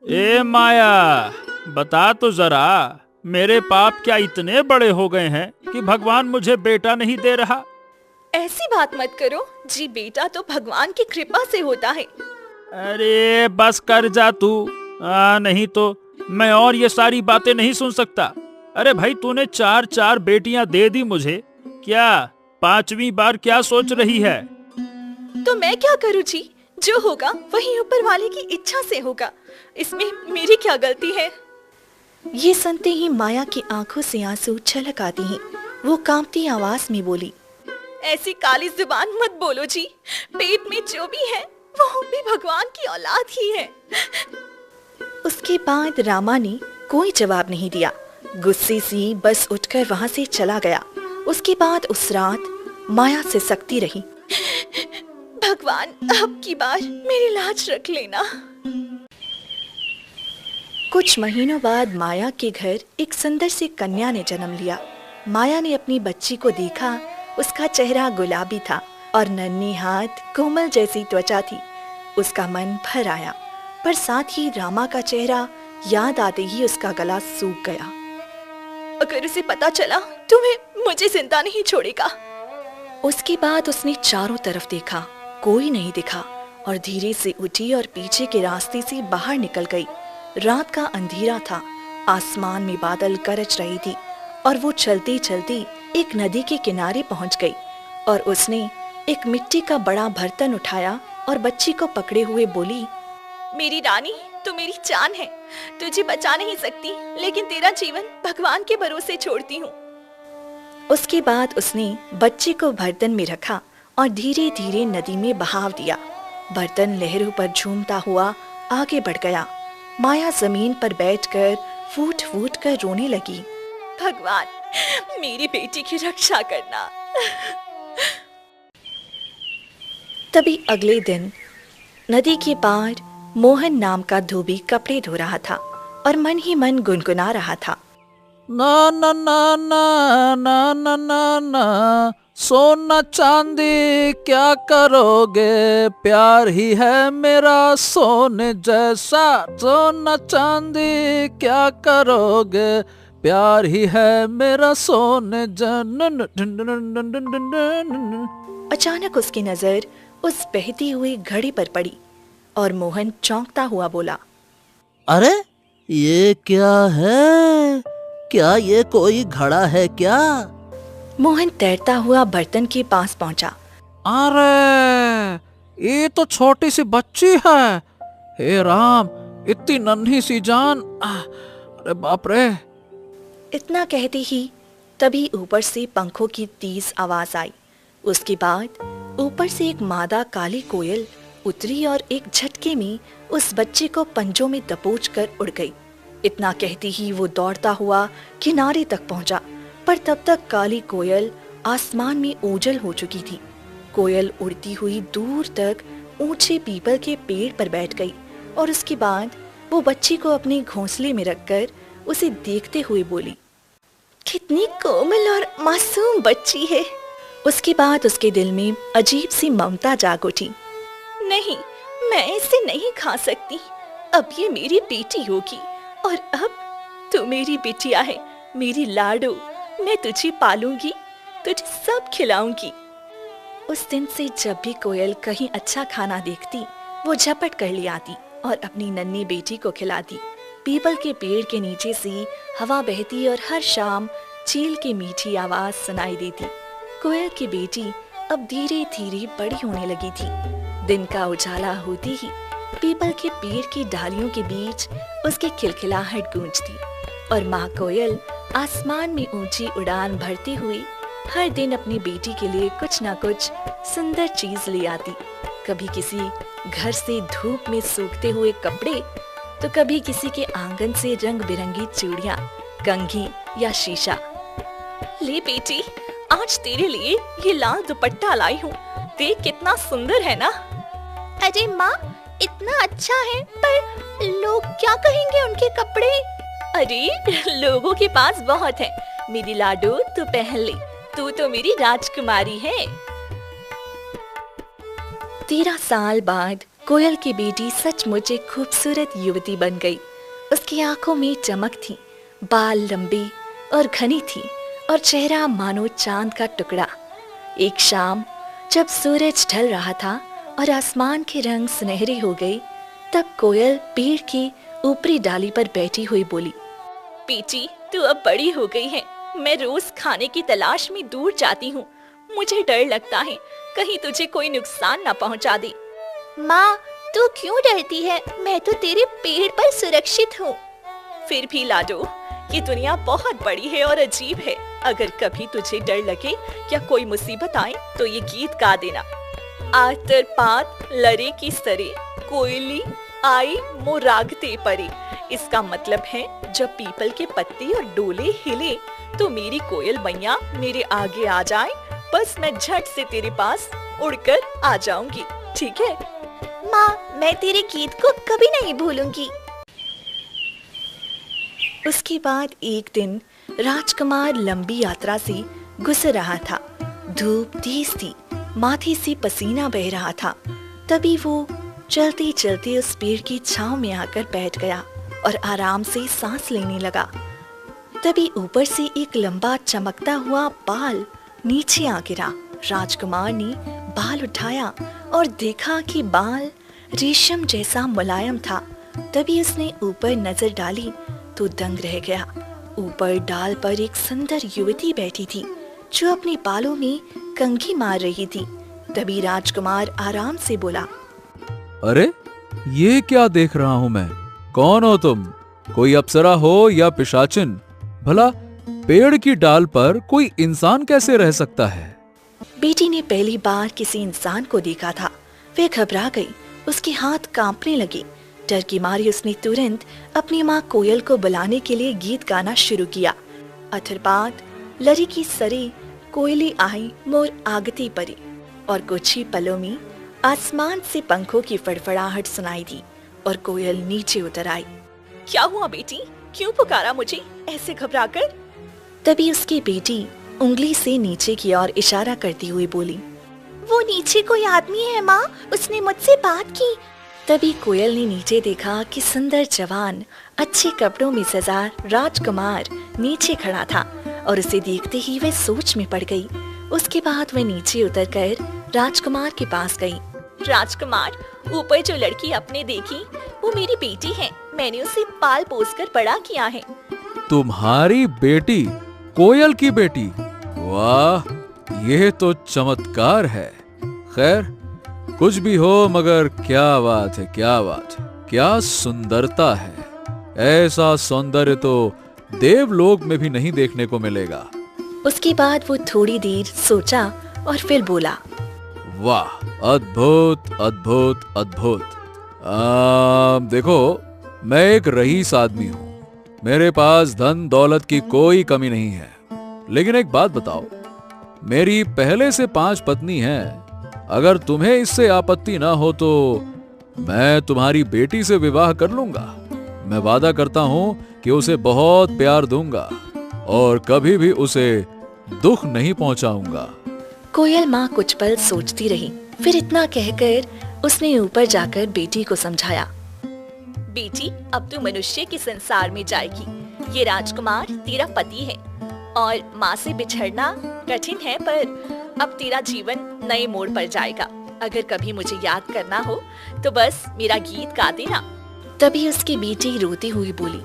ए माया, बता तो जरा, मेरे पाप क्या इतने बड़े हो गए हैं कि भगवान मुझे बेटा नहीं दे रहा? ऐसी बात मत करो जी, बेटा तो भगवान की कृपा से होता है। अरे बस कर जा तू, नहीं तो मैं और ये सारी बातें नहीं सुन सकता। अरे भाई, तूने 4 बेटियां दे दी मुझे, क्या 5वीं बार क्या सोच रही है? तो मैं क्या करूँ जी, जो होगा वही ऊपर वाले की इच्छा से होगा, इसमें मेरी क्या गलती है। ये सुनते ही माया की आंखों से आंसू छलक आते हैं। वो कांपती आवाज में बोली, ऐसी काली जुबान मत बोलो जी, पेट में जो भी है वो भी भगवान की औलाद ही है। उसके बाद रामा ने कोई जवाब नहीं दिया। गुस्से से बस उठकर वहां से चला गया। उसके बाद उस रात माया से सकती रही, भगवान अब की बार मेरी लाज रख लेना। कुछ महीनों बाद माया के घर एक सुंदर सी कन्या ने जन्म लिया। माया ने अपनी बच्ची को देखा। उसका चेहरा गुलाबी था और नन्हे हाथ, कोमल जैसी त्वचा थी। उसका मन भर आया, पर साथ ही रामा का चेहरा याद आते ही उसका गला सूख गया। अगर उसे पता चला तो वह मुझे जिंदा नहीं छोड़ेगा। उसके बाद उसने चारों तरफ देखा, कोई नहीं दिखा और धीरे से उठी और पीछे के रास्ते से बाहर निकल गई। रात का अंधेरा था, आसमान में बादल गरज रही थी और वो चलते चलते एक नदी के किनारे पहुंच गई और उसने एक मिट्टी का बड़ा बर्तन उठाया और बच्ची को पकड़े हुए बोली, मेरी रानी, तू मेरी जान है, तुझे बचा नहीं सकती, लेकिन तेरा जीवन भगवान के भरोसे छोड़ती हूँ। उसके बाद उसने बच्चे को बर्तन में रखा और धीरे धीरे नदी में बहाव दिया। बर्तन लहरों पर झूमता हुआ आगे बढ़ गया। माया जमीन पर बैठकर फूट फूट कर रोने लगी, भगवान मेरी बेटी की रक्षा करना। तभी अगले दिन नदी के पार मोहन नाम का धोबी कपड़े धो रहा था और मन ही मन गुनगुना रहा था, ना ना ना ना ना ना ना ना, सोना चांदी क्या करोगे, प्यार ही है मेरा सोने जैसा। सोना चांदी क्या करोगे, प्यार ही है मेरा सोने जैसा। अचानक उसकी नजर उस बहती हुई घड़ी पर पड़ी और मोहन चौंकता हुआ बोला, अरे ये क्या है? क्या ये कोई घड़ा है क्या? मोहन तैरता हुआ बर्तन के पास पहुंचा। अरे ये तो छोटी सी बच्ची है। हे राम, इतनी नन्ही सी जान, अरे बाप रे। इतना कहते ही तभी ऊपर से पंखों की तेज आवाज आई। उसके बाद ऊपर से एक मादा काली कोयल उतरी और एक झटके में उस बच्चे को पंजों में दबोच कर उड़ गई। इतना कहते ही वो दौड़ता हुआ किनारे तक पहुंचा, पर तब तक काली कोयल आसमान में ओझल हो चुकी थी। कोयल उड़ती हुई दूर तक ऊंचे पीपल के पेड़ पर बैठ गई और उसके बाद वो बच्ची को अपने घोंसले में रखकर उसे देखते हुए बोली, कितनी कोमल और मासूम बच्ची है। उसके बाद उसके दिल में अजीब सी ममता जाग उठी। नहीं, मैं इसे नहीं खा सकती। अब ये मेरी बेटी होगी और अब तू मेरी बिटिया है, मेरी लाडो। मैं तुझे पालूंगी, तुझे सब खिलाऊंगी। उस दिन से जब भी कोयल कहीं अच्छा खाना देखती, वो झपट कर ले आती और अपनी नन्ही बेटी को खिलाती। पीपल के पेड़ के नीचे से हवा बहती और हर शाम चील की मीठी आवाज सुनाई देती। कोयल की बेटी अब धीरे धीरे बड़ी होने लगी थी। दिन का उजाला होते ही पीपल के पेड़ की डालियों के बीच उसकी खिलखिलाहट गूंजती और माँ कोयल आसमान में ऊंची उड़ान भरती हुई हर दिन अपनी बेटी के लिए कुछ ना कुछ सुंदर चीज ले आती। कभी किसी घर से धूप में सूखते हुए कपड़े, तो कभी किसी के आंगन से रंग बिरंगी चूड़ियां, कंघी या शीशा। ले बेटी, आज तेरे लिए ये लाल दुपट्टा लाई हूँ, देख कितना सुंदर है ना। अरे माँ, इतना अच्छा है, पर लोग क्या कहेंगे उनके कपड़े? अरे लोगों के पास बहुत है, मेरी लाडो तू पहन ले, तू तो मेरी राजकुमारी है। 13 साल बाद कोयल की बेटी सचमुच एक खूबसूरत युवती बन गई। उसकी आंखों में चमक थी, बाल लंबी और घनी थी और चेहरा मानो चांद का टुकड़ा। एक शाम जब सूरज ढल रहा था और आसमान के रंग सुनहरे हो गए, तब कोयल पेड़ की ऊपरी डाली पर बैठी हुई बोली, बेटी, तू अब बड़ी हो गई है। मैं रोज खाने की तलाश में दूर जाती हूँ। मुझे डर लगता है कहीं तुझे कोई नुकसान न पहुँचा दे। माँ, तू क्यों डरती है? मैं तो तेरे पेड़ पर सुरक्षित हूँ। फिर भी लाडो, ये दुनिया बहुत बड़ी है और अजीब है। अगर कभी तुझे डर लगे या कोई मुसीबत आए तो ये गीत गा देना। आतर पात लरे की सरे, कोयली आई मोरागते परे। इसका मतलब है जब पीपल के पत्ते और डोले हिले तो मेरी कोयल मैया मेरे आगे आ जाए, बस मैं झट से तेरे पास उड़कर आ जाऊंगी। ठीक है माँ, मैं तेरे गीत को कभी नहीं भूलूंगी। उसके बाद एक दिन राजकुमार लंबी यात्रा से गुजर रहा था। धूप तेज थी, माथे से पसीना बह रहा था। तभी वो चलते चलते उस पेड़ की छांव में आकर बैठ गया और आराम से सांस लेने लगा। तभी ऊपर से एक लंबा चमकता हुआ बाल नीचे आ गिरा। राजकुमार ने बाल उठाया और देखा कि बाल रेशम जैसा मुलायम था। तभी उसने ऊपर नजर डाली तो दंग रह गया। ऊपर डाल पर एक सुंदर युवती बैठी थी जो अपने बालों में कंघी मार रही थी। तभी राजकुमार आराम से बोला, अरे ये क्या देख रहा हूं मैं? कौन हो तुम? कोई अप्सरा हो या पिशाचिन? भला पेड़ की डाल पर कोई इंसान कैसे रह सकता है? बेटी ने पहली बार किसी इंसान को देखा था। वे घबरा गई, उसके हाथ कांपने लगे। डर की मारी उसने तुरंत अपनी माँ कोयल को बुलाने के लिए गीत गाना शुरू किया। अथर्पात लरी की सरी, कोयली आई मोर आगती परी। और कुछ ही पलों में आसमान से पंखों की फड़फड़ाहट सुनाई दी और कोयल नीचे उतर आई। क्या हुआ बेटी? क्यों पुकारा मुझे ऐसे घबराकर? तभी उसकी बेटी उंगली से नीचे की ओर इशारा करती हुई बोली, वो नीचे कोई आदमी है माँ, उसने मुझसे बात की। तभी कोयल ने नीचे देखा कि सुंदर जवान अच्छे कपड़ों में सजा राजकुमार नीचे खड़ा था और उसे देखते ही वह सोच में पड़ गई। उसके बाद वह नीचे उतरकर राजकुमार के पास गई। राजकुमार, ऊपर जो लड़की आपने देखी वो मेरी बेटी है। मैंने उसे पाल पोस कर बड़ा किया है। तुम्हारी बेटी? कोयल की बेटी? वाह, यह तो चमत्कार है। खैर, कुछ भी हो, मगर क्या बात है, क्या बात है, क्या सुंदरता है। ऐसा सौंदर्य तो देवलोक में भी नहीं देखने को मिलेगा। उसके बाद वो थोड़ी देर सोचा और फिर बोला, वाह, अद्भुत अद्भुत अद्भुत। देखो, मैं एक रईस आदमी हूँ। मेरे पास धन दौलत की कोई कमी नहीं है। लेकिन एक बात बताओ, मेरी पहले से 5 पत्नी हैं। अगर तुम्हें इससे आपत्ति ना हो तो मैं तुम्हारी बेटी से विवाह कर लूंगा। मैं वादा करता हूं कि उसे बहुत प्यार दूंगा और कभी भी उसे दुख नहीं पहुंचाऊंगा। कोयल माँ कुछ पल सोचती रही, फिर इतना कहकर उसने ऊपर जाकर बेटी को समझाया, बेटी, अब तू मनुष्य के संसार में जाएगी। ये राजकुमार तेरा पति है और माँ से बिछड़ना कठिन है, पर अब तेरा जीवन नए मोड़ पर जाएगा। अगर कभी मुझे याद करना हो तो बस मेरा गीत गा देना। तभी उसकी बेटी रोती हुई बोली,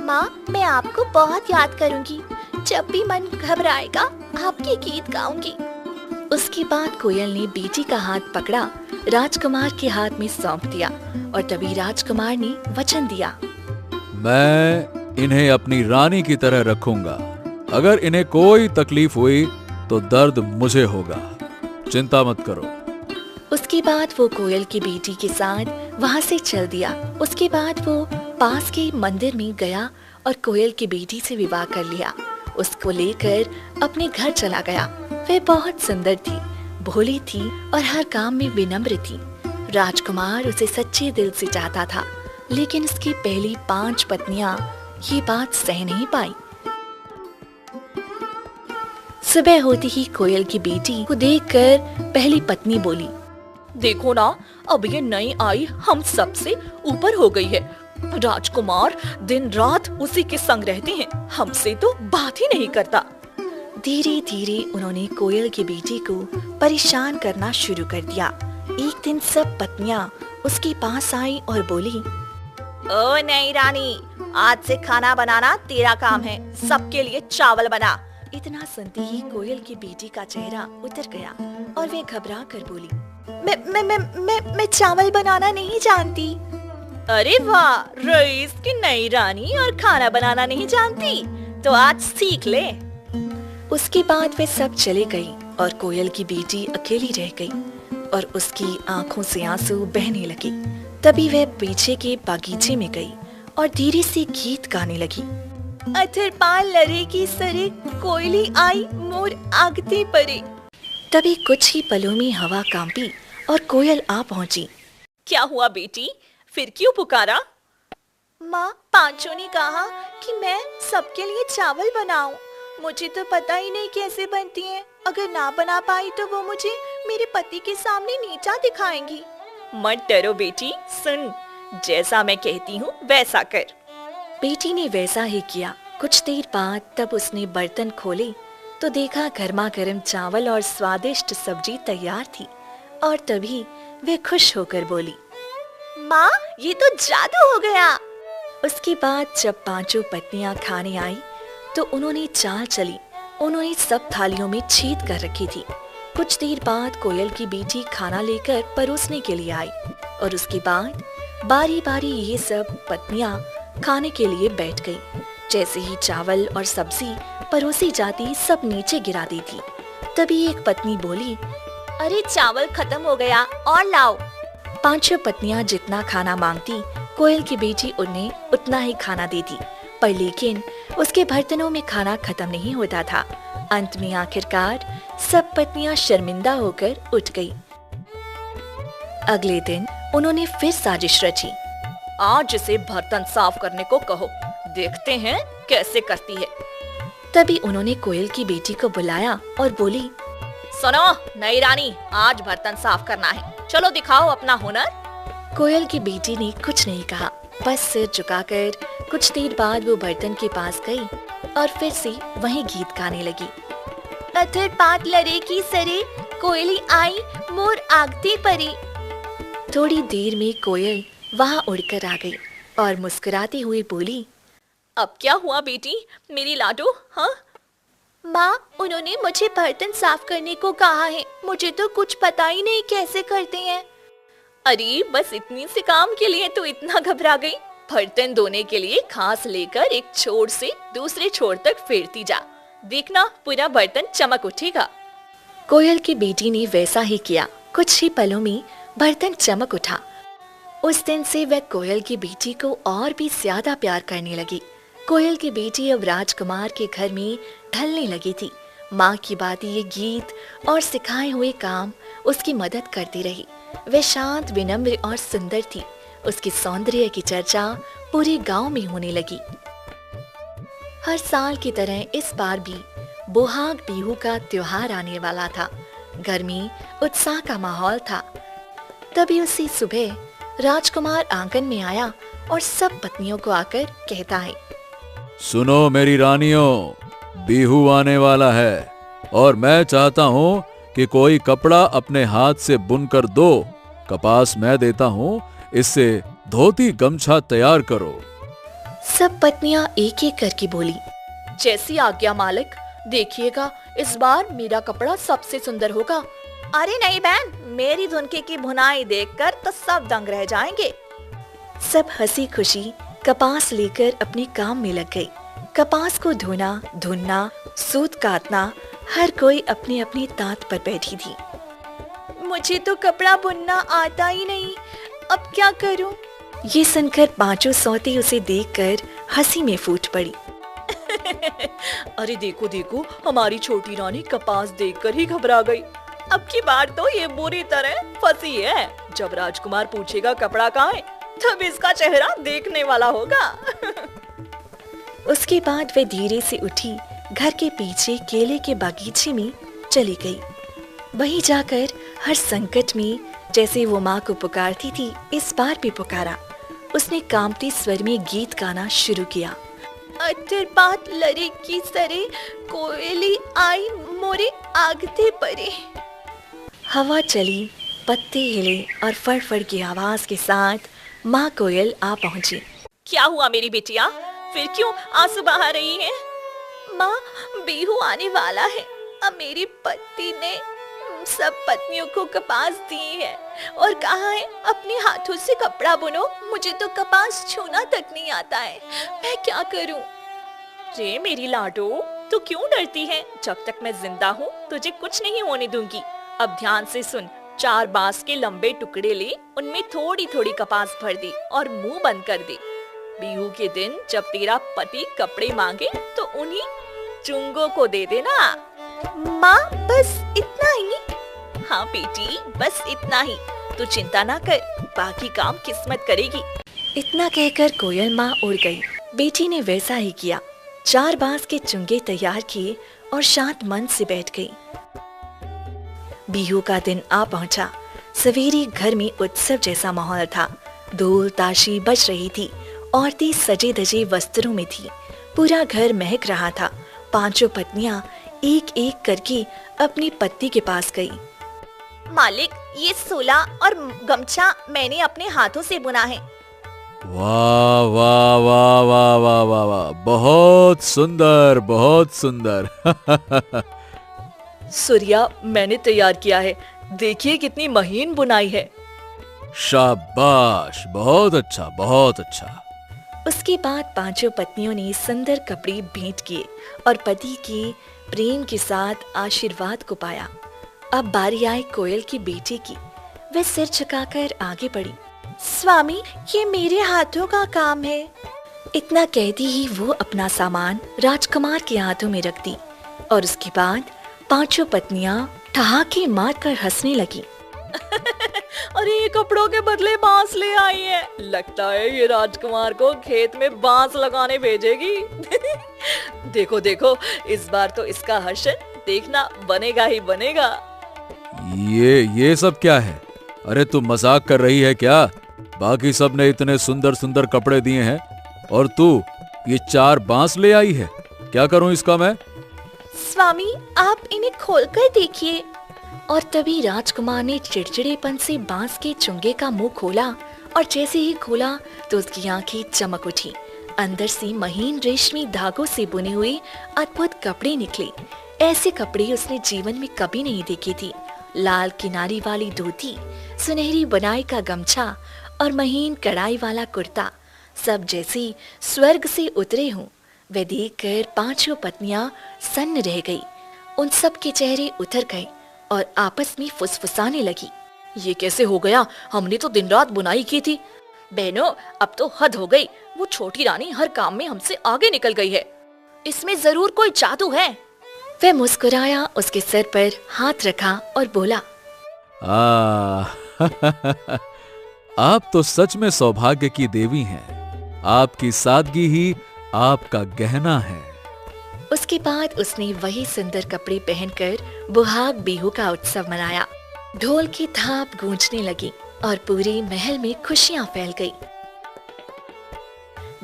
माँ, मैं आपको बहुत याद करूंगी। जब भी मन घबराएगा आपके गीत गाऊंगी। उसके बाद कोयल ने बेटी का हाथ पकड़ा, राजकुमार के हाथ में सौंप दिया और तभी राजकुमार ने वचन दिया, मैं इन्हें अपनी रानी की तरह रखूंगा। अगर इन्हें कोई तकलीफ हुई तो दर्द मुझे होगा। चिंता मत करो। उसके बाद वो कोयल की बेटी के साथ वहाँ से चल दिया। उसके बाद वो पास के मंदिर में गया और कोयल की बेटी से विवाह कर लिया। उसको लेकर अपने घर चला गया। वह बहुत सुंदर थी, भोली थी और हर काम में विनम्र थी। राजकुमार उसे सच्चे दिल से चाहता था, लेकिन उसकी पहली 5 पत्नियां ये बात सह नहीं पाई। सुबह होती ही कोयल की बेटी को देखकर पहली पत्नी बोली, देखो ना, अब ये नई आई हम सबसे ऊपर हो गई है। राजकुमार दिन रात उसी के संग रहते हैं, हमसे तो बात ही नहीं करता। धीरे धीरे उन्होंने कोयल की बेटी को परेशान करना शुरू कर दिया। एक दिन सब पत्नियां उसके पास आई और बोली, ओ नई रानी, आज से खाना बनाना तेरा काम है, सबके लिए चावल बना। इतना सुनते ही कोयल की बेटी का चेहरा उतर गया और वे घबरा कर बोली, मैं चावल बनाना नहीं जानती। अरे वाह, रईस की नई रानी और खाना बनाना नहीं जानती, तो आज सीख ले। उसके बाद वे सब चले गई और कोयल की बेटी अकेली रह गई और उसकी आंखों से आंसू बहने लगे। तभी वह पीछे के बागीचे में गई और धीरे से गीत गाने लगी। अथर पाल लरे की सरे, कोयली आई मोर आगते परे। तभी कुछ ही पलों में हवा कांपी और कोयल आ पहुंची। क्या हुआ बेटी, फिर क्यों पुकारा? माँ, पांचों ने कहा कि मैं सबके लिए चावल बनाऊं। मुझे तो पता ही नहीं कैसे बनती हैं। अगर ना बना पाई तो वो मुझे मेरे पति के सामने नीचा दिखाएंगी। मत डरो बेटी, सुन, जैसा मैं कहती हूँ वैसा कर। बेटी ने वैसा ही किया। कुछ देर बाद तब उसने बर्तन खोले तो देखा गर्मा गर्म चावल और स्वादिष्ट सब्जी तैयार थी और तभी वे खुश होकर बोली, माँ, ये तो जादू हो गया। उसके बाद जब पांचों पत्नियां खाने आई तो उन्होंने चाल चली। उन्होंने सब थालियों में छेद कर रखी थी। कुछ देर बाद कोयल की बेटी खाना लेकर परोसने के लिए आई और उसके बाद बारी बारी ये सब पत्नियां खाने के लिए बैठ गई। जैसे ही चावल और सब्जी परोसी जाती सब नीचे गिरा दी थी। तभी एक पत्नी बोली, अरे चावल खत्म हो गया, और लाओ। पांचों पत्नियां जितना खाना मांगती कोयल की बेटी उन्हें उतना ही खाना देती, पर लेकिन उसके बर्तनों में खाना खत्म नहीं होता था। अंत में आखिरकार सब पत्नियां शर्मिंदा होकर उठ गई। अगले दिन उन्होंने फिर साजिश रची। आज इसे बर्तन साफ करने को कहो, देखते हैं कैसे करती है। तभी उन्होंने कोयल की बेटी को बुलाया और बोली, सुनो नई रानी, आज बर्तन साफ करना है, चलो दिखाओ अपना हुनर। कोयल की बेटी ने कुछ नहीं कहा, बस सिर झुकाकर कुछ देर बाद वो बर्तन के पास गई और फिर से वही गीत गाने लगी। अथर पात लरे की सरे, कोयली आई मोर आगते परे। थोड़ी देर में कोयल वहाँ उड़कर आ गई और मुस्कुराती हुई बोली, अब क्या हुआ बेटी, मेरी लाडो? हाँ माँ, उन्होंने मुझे बर्तन साफ करने को कहा है। मुझे तो कुछ पता ही नहीं कैसे करते हैं। अरे बस इतनी से काम के लिए तो इतना घबरा गई? बर्तन धोने के लिए खास लेकर एक छोर से दूसरे छोर तक फेरती जा, देखना पूरा बर्तन चमक उठेगा। कोयल की बेटी ने वैसा ही किया। कुछ ही पलों में बर्तन चमक उठा। उस दिन से वह कोयल की बेटी को और भी ज्यादा प्यार करने लगी। कोयल की बेटी अब राजकुमार के घर में ढलने लगी थी। माँ की बातें, ये गीत और सिखाए हुए काम उसकी मदद करती रही। वह शांत, विनम्र और सुंदर थी। उसके सौंदर्य की चर्चा पूरे गांव में होने लगी। हर साल की तरह इस बार भी बोहाग बिहू का त्योहार आने वाला था। घर में उत्साह का माहौल था। तभी उसी सुबह राजकुमार आंगन में आया और सब पत्नियों को आकर कहता है, सुनो मेरी रानियों, बिहू आने वाला है और मैं चाहता हूँ कि कोई कपड़ा अपने हाथ से बुनकर दो। कपास मैं देता हूँ, इससे धोती गमछा तैयार करो। सब पत्नियां एक एक करके बोली, जैसी आज्ञा मालिक। देखिएगा इस बार मेरा कपड़ा सबसे सुंदर होगा। अरे नहीं बहन, मेरी धुनके की बुनाई देखकर तो सब दंग रह जाएंगे। सब हंसी खुशी कपास लेकर अपने काम में लग गई। कपास को धोना, धुनना, सूत काटना, हर कोई अपनी अपनी तात पर बैठी थी। मुझे तो कपड़ा बुनना आता ही नहीं, अब क्या करूं? ये सुनकर पांचों सौती उसे देखकर हंसी में फूट पड़ी। अरे देखो देखो, हमारी छोटी रानी कपास देखकर ही घबरा गई। अब की बार तो ये बुरी तरह फंसी है। जब राजकुमार पूछेगा कपड़ा कहाँ है, तब इसका चेहरा देखने वाला होगा। उसके बाद वह धीरे से उठी, घर के पीछे केले के बागीचे में चली गई। वहीं जाकर हर संकट में जैसे वो माँ को पुकारती थी, इस बार भी पुकारा। उसने कांपते स्वर में गीत गाना शुरू किया। अतर पात लरे की सरे, कोयली आई मोरे आगते परे। हवा चली, पत्ते हिले और फड़फड़ की आवाज के साथ माँ कोयल आ पहुंची। क्या हुआ मेरी बेटिया, फिर क्यों आंसू बहा रही है? माँ, बिहू आने वाला है। अब मेरी पति ने सब पत्नियों को कपास दी है और कहा है अपने हाथों से कपड़ा बुनो। मुझे तो कपास छूना तक नहीं आता है, मैं क्या करूं? रे मेरी लाडो, तू क्यों डरती है? जब तक मैं जिंदा हूँ तुझे कुछ नहीं होने दूंगी। अब ध्यान से सुन, 4 बांस के लंबे टुकड़े ले, उनमें थोड़ी थोड़ी कपास भर दे और मुंह बंद कर दे। बिहू के दिन जब तेरा पति कपड़े मांगे तो उन्हीं चुंगों को दे देना। माँ, बस इतना ही? हाँ बेटी, बस इतना ही। तू चिंता ना कर, बाकी काम किस्मत करेगी। इतना कहकर कोयल माँ उड़ गई। बेटी ने वैसा ही किया। 4 बांस के चुंगे तैयार किए और शांत मन से बैठ गई। बिहू का दिन आ पहुंचा। सवेरे घर में उत्सव जैसा माहौल था। ढोल ताशी बज रही थी। औरतें सजे धजे वस्त्रों में थी। पूरा घर महक रहा था। 5 पत्नियां एक एक करके अपने पति के पास गई। मालिक, ये सोला और गमछा मैंने अपने हाथों से बुना है। वाह वाह वाह वाह वाह वाह वाह, बहुत सुंदर, बहुत सुंदर। सूर्या, मैंने तैयार किया है, देखिए कितनी महीन बुनाई है। शाबाश, बहुत अच्छा, बहुत अच्छा। उसके बाद 5 पत्नियों ने सुंदर कपड़े भेंट किए और पति के प्रेम के साथ आशीर्वाद को पाया। अब बारी आई कोयल की बेटी की। वह सिर झुकाकर आगे बढ़ी। स्वामी, ये मेरे हाथों का काम है। इतना कहती ही वो अपना सामान राजकुमार के हाथों में रख दी और उसके बाद 5 पत्नियां ठहाके मारकर हंसने लगी। अरे ये कपड़ों के बदले बांस ले आई है, लगता है ये राजकुमार को खेत में बांस लगाने भेजेगी। देखो देखो, इस बार तो इसका हर्षण देखना बनेगा ही बनेगा। ये सब क्या है? अरे तू मजाक कर रही है क्या? बाकी सब ने इतने सुंदर सुंदर कपड़े दिए हैं और तू ये 4 बांस ले आई है। क्या करूं इसका मैं? स्वामी, आप इन्हें खोलकर देखिए। और तभी राजकुमार ने चिड़चिड़ेपन से बांस के चुंगे का मुंह खोला और जैसे ही खोला तो उसकी आंखें चमक उठी। अंदर से महीन रेशमी धागों से बुने हुए अद्भुत कपड़े निकले। ऐसे कपड़े उसने जीवन में कभी नहीं देखे थे। लाल किनारी वाली धोती, सुनहरी बुनाई का गमछा और महीन कढ़ाई वाला कुर्ता, सब जैसे स्वर्ग से उतरे हों। वह देखकर 5 पत्नियां सन्न रह गई। उन सब के चेहरे उतर गए और आपस में फुसफुसाने लगी। ये कैसे हो गया? हमने तो दिन रात बुनाई की थी। बहनों, अब तो हद हो गई। वो छोटी रानी हर काम में हमसे आगे निकल गई है। इसमें जरूर कोई जादू है। वह मुस्कुराया, उसके सर पर हाथ रखा और बोला, आप तो सच में सौभाग्य की देवी हैं। आपकी सादगी ही आपका गहना है। उसके बाद उसने वही सुंदर कपड़े पहनकर बुहाग बिहू का उत्सव मनाया। ढोल की थाप गूंजने लगी और पूरे महल में खुशियां फैल गई।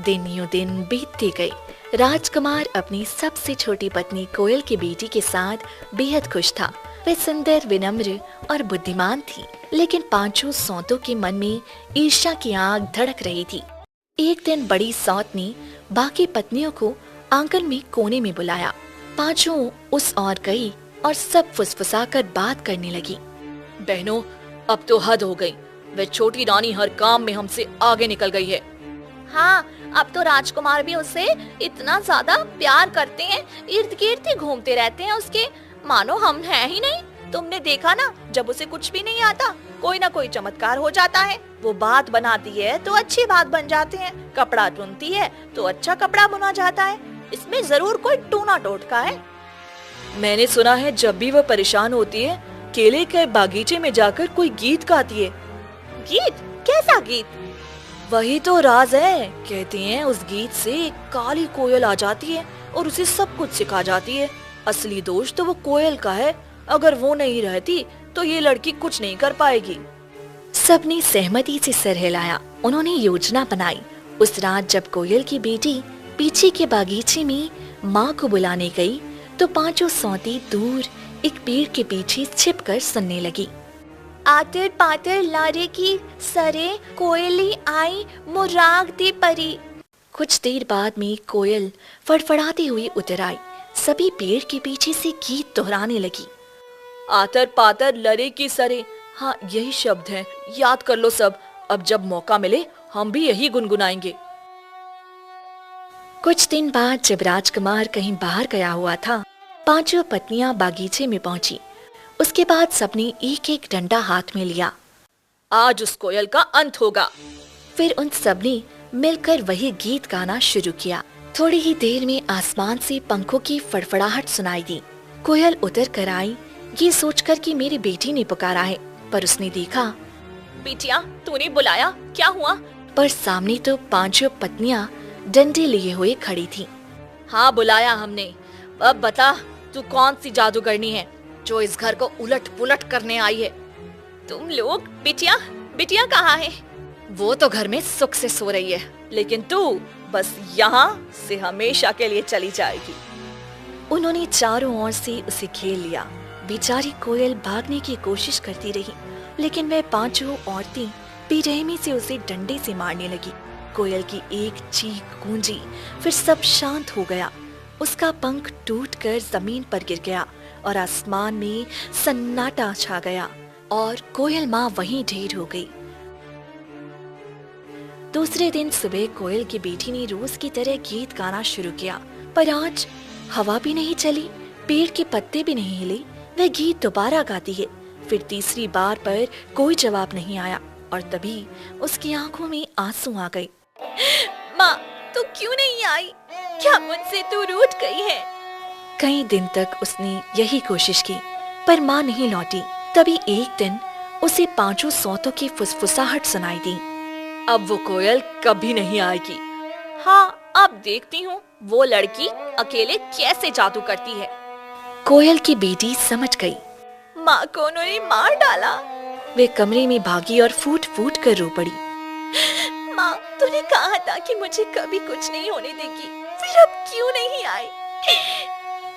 दिन यूं दिन बीतते गए। राजकुमार अपनी सबसे छोटी पत्नी कोयल की बेटी के साथ बेहद खुश था। वह सुंदर, विनम्र और बुद्धिमान थी, लेकिन 5 सौतों के मन में ईर्ष्या की आग धड़क रही थी। एक दिन बड़ी सौत ने बाकी पत्नियों को आंगन में कोने में बुलाया। 5 उस ओर गई और सब फुसफुसाकर बात करने लगी। बहनों, अब तो हद हो गई। वह छोटी रानी हर काम में हमसे आगे निकल गई है। हाँ, अब तो राजकुमार भी उससे इतना ज्यादा प्यार करते हैं, इर्द गिर्द ही घूमते रहते हैं उसके, मानो हम हैं ही नहीं। तुमने देखा ना, जब उसे कुछ भी नहीं आता कोई ना कोई चमत्कार हो जाता है। वो बात बनाती है तो अच्छी बात बन जाते हैं, कपड़ा बुनती है तो अच्छा कपड़ा बुना जाता है। इसमें जरूर कोई टूना टोटका है। मैंने सुना है जब भी वह परेशान होती है, केले के बागीचे में जाकर कोई गीत गाती है। गीत? कैसा गीत? वही तो राज है। कहते हैं उस गीत से एक काली कोयल आ जाती है और उसे सब कुछ सिखा जाती है। असली दोष तो वो कोयल का है। अगर वो नहीं रहती तो ये लड़की कुछ नहीं कर पाएगी। सबने सहमति से सर हिलाया। उन्होंने योजना बनाई। उस रात जब कोयल की बेटी पीछे के बागीचे में माँ को बुलाने गई तो पांचों सौती दूर एक पेड़ के पीछे छिपकर सुनने लगी। आतर पातर लारे की सरे कोयली आई मुराग दी परी। कुछ देर बाद में कोयल फड़फड़ाती हुई उतर आई। सभी पेड़ के पीछे से गीत दोहराने लगी। आतर पातर लरे की सरे, हाँ यही शब्द है, याद कर लो सब। अब जब मौका मिले हम भी यही गुनगुनाएंगे। कुछ दिन बाद जब राजकुमार कहीं बाहर गया हुआ था, पांचों पत्नियां बागीचे में पहुंची। उसके बाद सबने एक एक डंडा हाथ में लिया। आज उस कोयल का अंत होगा। फिर उन सबने मिलकर वही गीत गाना शुरू किया। थोड़ी ही देर में आसमान से पंखों की फड़फड़ाहट सुनाई दी। कोयल उतर कर आई, ये सोचकर कि मेरी बेटी ने पुकारा है, पर उसने देखा। बिटिया, तूने बुलाया, क्या हुआ? पर सामने तो पांचों पत्नियां डंडे लिए हुए खड़ी थीं। हाँ बुलाया हमने। अब बता, तू कौन सी जादूगरनी है जो इस घर को उलट पुलट करने आई है? तुम लोग, बिटिया, बिटिया कहाँ है? वो तो घर में सुख से सो रही है, लेकिन तू बस यहाँ से हमेशा के लिए चली जाएगी। उन्होंने चारों ओर से उसे घेर लिया। बेचारी कोयल भागने की कोशिश करती रही, लेकिन वह पांचों औरतें बेरहमी से उसे डंडे से मारने लगी। कोयल की एक चीख गूंजी, फिर सब शांत हो गया। उसका पंख टूटकर जमीन पर गिर गया और आसमान में सन्नाटा छा गया और कोयल माँ वहीं ढेर हो गई। दूसरे दिन सुबह कोयल की बेटी ने रोज की तरह गीत गाना शुरू किया, पर आज हवा भी नहीं चली, पेड़ के पत्ते भी नहीं हिले। वह गीत दोबारा गाती है। फिर तीसरी बार पर कोई जवाब नहीं आया और तभी उसकी आंखों में आंसू आ गए। माँ, तू क्यों नहीं आई? क्या मुझसे तू रूठ गई है? कई दिन तक उसने यही कोशिश की, पर माँ नहीं लौटी। तभी एक दिन उसे पांचों सौतों की फुसफुसाहट सुनाई दी। अब वो कोयल कभी नहीं आएगी। हाँ, अब देखती हूँ वो लड़की अकेले कैसे जादू करती है। कोयल की बेटी समझ गई। माँ को उन्होंने मार डाला। वे कमरे में भागी और फूट फूट कर रो पड़ी। माँ, तूने कहा था कि मुझे कभी कुछ नहीं होने देगी, फिर अब क्यों नहीं आई?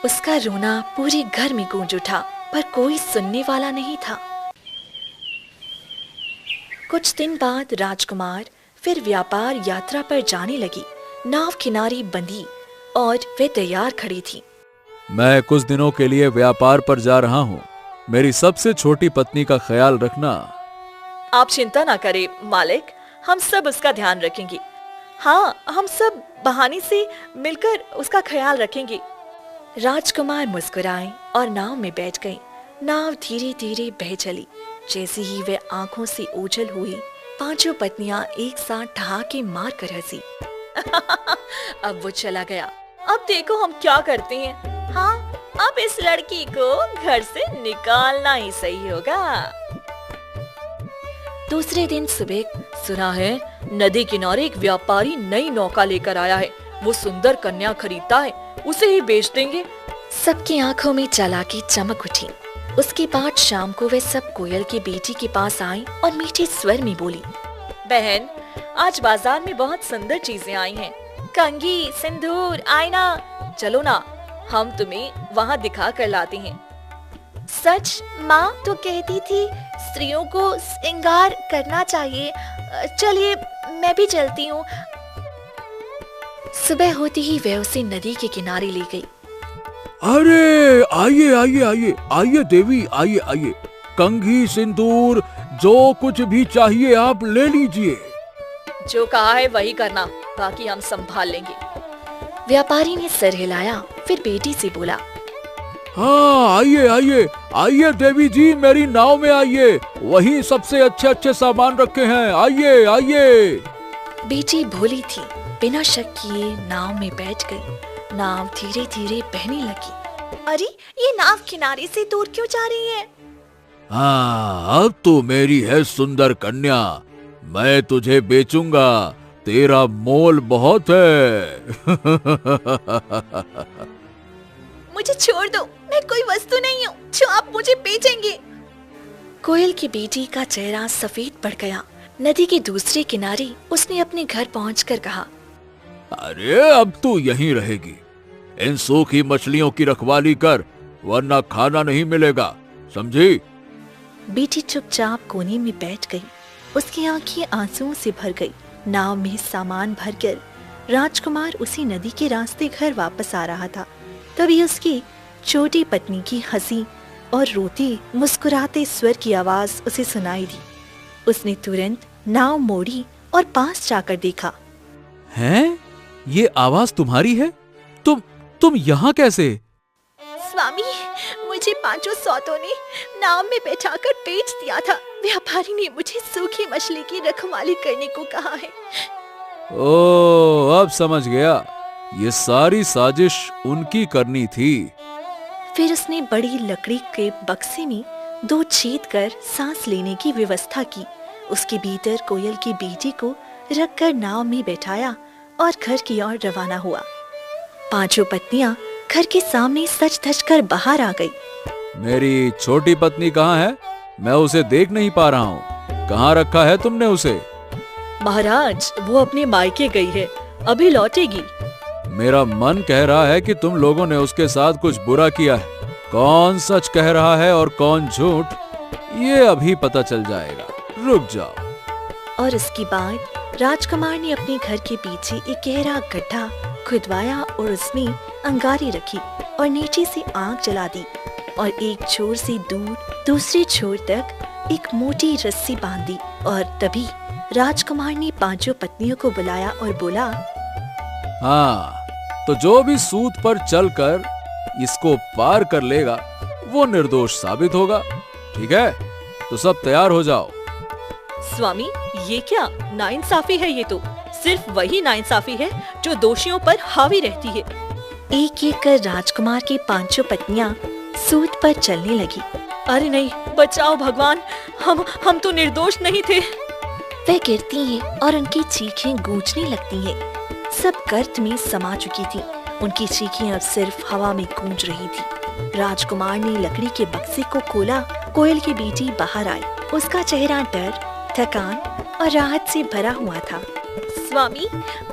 उसका रोना पूरे घर में गूंज उठा, पर कोई सुनने वाला नहीं था। कुछ दिन बाद राजकुमार फिर व्यापार यात्रा पर जाने लगी। नाव किनारे बंधी और वे तैयार खड़ी थी। मैं कुछ दिनों के लिए व्यापार पर जा रहा हूँ। मेरी सबसे छोटी पत्नी का ख्याल रखना। आप चिंता ना करें मालिक, हम सब उसका ध्यान रखेंगे। हाँ, हम सब बहाने से मिलकर उसका ख्याल रखेंगे। राजकुमार मुस्कुराए और नाव में बैठ गए। नाव धीरे धीरे बह चली। जैसे ही वे आंखों से ओझल हुई, पांचों पत्नियां एक साथ ठहाके मार कर हंसी। अब वो चला गया। अब देखो हम क्या करते हैं। हाँ, अब इस लड़की को घर से निकालना ही सही होगा। दूसरे दिन सुबह सुना है नदी किनारे एक व्यापारी नई नौका लेकर आया है। वो सुंदर कन्या खरीदता है, उसे ही बेच देंगे। सबकी आंखों में चालाकी चमक उठी। उसके बाद शाम को वे सब कोयल की बेटी के पास आई और मीठे स्वर में बोली। बहन, आज बाजार में बहुत सुंदर चीजें आई हैं। कंघी, सिंदूर, आईना, चलो ना, हम तुम्हें वहाँ दिखा कर लाते हैं। सच? माँ तो कहती थी स्त्रियों को श्रृंगार करना चाहिए। चलिए, मैं भी चलती हूँ। सुबह होती ही वह उसे नदी के किनारे ले गई। अरे आइए आइए आइए आइए देवी, आइए आइए। कंघी, सिंदूर, जो कुछ भी चाहिए आप ले लीजिए। जो कहा है वही करना, बाकी हम संभाल लेंगे। व्यापारी ने सर हिलाया, फिर बेटी से बोला। हाँ आइए आइए आइए देवी जी, मेरी नाव में आइए। वहीं सबसे अच्छे अच्छे सामान रखे हैं, आइए आइए। बेटी भोली थी, बिना शक किए नाव में बैठ गई। नाव धीरे धीरे बहने लगी। अरे, ये नाव किनारे से दूर क्यों जा रही है? हाँ, अब तो मेरी है सुंदर कन्या, मैं तुझे बेचूंगा, तेरा मोल बहुत है। मुझे छोड़ दो, मैं कोई वस्तु नहीं हूँ जो आप मुझे बेचेंगे। कोयल की बेटी का चेहरा सफेद पड़ गया। नदी के दूसरे किनारे उसने अपने घर पहुंचकर कहा, अरे अब तू यहीं रहेगी। इन सूखी मछलियों की रखवाली कर, वरना खाना नहीं मिलेगा, समझी? बेटी चुपचाप कोने में बैठ गई। उसकी आंखें आंसुओं से भर गई। नाव में सामान भरकर राजकुमार उसी नदी के रास्ते घर वापस आ रहा था। तभी उसकी छोटी पत्नी की हंसी और रोती मुस्कुराते स्वर की आवाज उसे सुनाई दी। उसने तुरंत नाव मोड़ी और पास जाकर देखा। हैं? ये आवाज तुम्हारी है? तुम यहाँ कैसे? स्वामी, मुझे 5 सौतों ने नाव में बैठाकर बेच दिया था। व्यापारी ने मुझे सूखी मछली की रखवाली करने को कहा है। ओह, अब समझ गया। ये सारी साजिश उनकी करनी थी। फिर उसने बड़ी लकड़ी के बक्से में 2 छेद कर सांस लेने की व्यवस्था की। उसके भीतर कोयल की बेटी को रखकर नाव में बैठाया और घर की ओर रवाना हुआ। 5 पत्नियां घर के सामने सज धज कर बाहर आ गई। मेरी छोटी पत्नी कहाँ है? मैं उसे देख नहीं पा रहा हूँ। कहाँ रखा है तुमने उसे? महाराज, वो अपने मायके गई है, अभी लौटेगी। मेरा मन कह रहा है कि तुम लोगों ने उसके साथ कुछ बुरा किया है। कौन सच कह रहा है और कौन झूठ, ये अभी पता चल जाएगा। रुक जाओ। और उसके बाद राजकुमार ने अपने घर के पीछे एक गहरा गड्ढा खुदवाया और उसमें अंगारी रखी और नीचे से आग जला दी और एक छोर से दूर दूसरे छोर तक एक मोटी रस्सी बांध दी। और तभी राजकुमार ने 5 पत्नियों को बुलाया और बोला, हाँ, तो जो भी सूत पर चलकर इसको पार कर लेगा वो निर्दोष साबित होगा। ठीक है, तो सब तैयार हो जाओ। स्वामी, ये क्या नाइंसाफी है? ये तो सिर्फ वही नाइंसाफी है जो दोषियों पर हावी रहती है। एक एक कर राजकुमार की 5 पत्नियां सूत पर चलने लगी। अरे नहीं, बचाओ भगवान, हम तो निर्दोष नहीं थे। वे गिरती हैं और उनकी चीखें गूंजने लगती हैं। सब गर्त में समा चुकी थी। उनकी चीखें अब सिर्फ हवा में गूंज रही थी। राजकुमार ने लकड़ी के बक्से को खोला। कोयल की बेटी बाहर आई। उसका चेहरा डर, थकान और राहत से भरा हुआ था। स्वामी,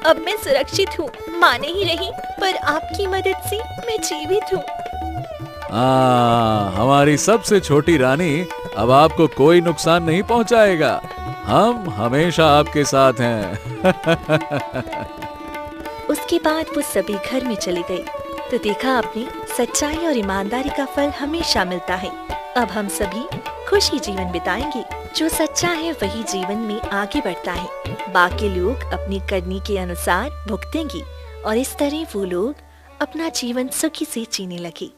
अब मैं सुरक्षित हूँ। माँ नहीं रही, पर आपकी मदद से मैं जीवित हूँ। हमारी सबसे छोटी रानी अब आपको कोई नुकसान नहीं पहुंचाएगा। हम हमेशा आपके साथ हैं। उसके बाद वो सभी घर में चले गए। तो देखा आपने, सच्चाई और ईमानदारी का फल हमेशा मिलता है। अब हम सभी खुशी जीवन बिताएंगे। जो सच्चा है वही जीवन में आगे बढ़ता है। बाकी लोग अपनी करनी के अनुसार भुगतेंगे और इस तरह वो लोग अपना जीवन सुखी से जीने लगे।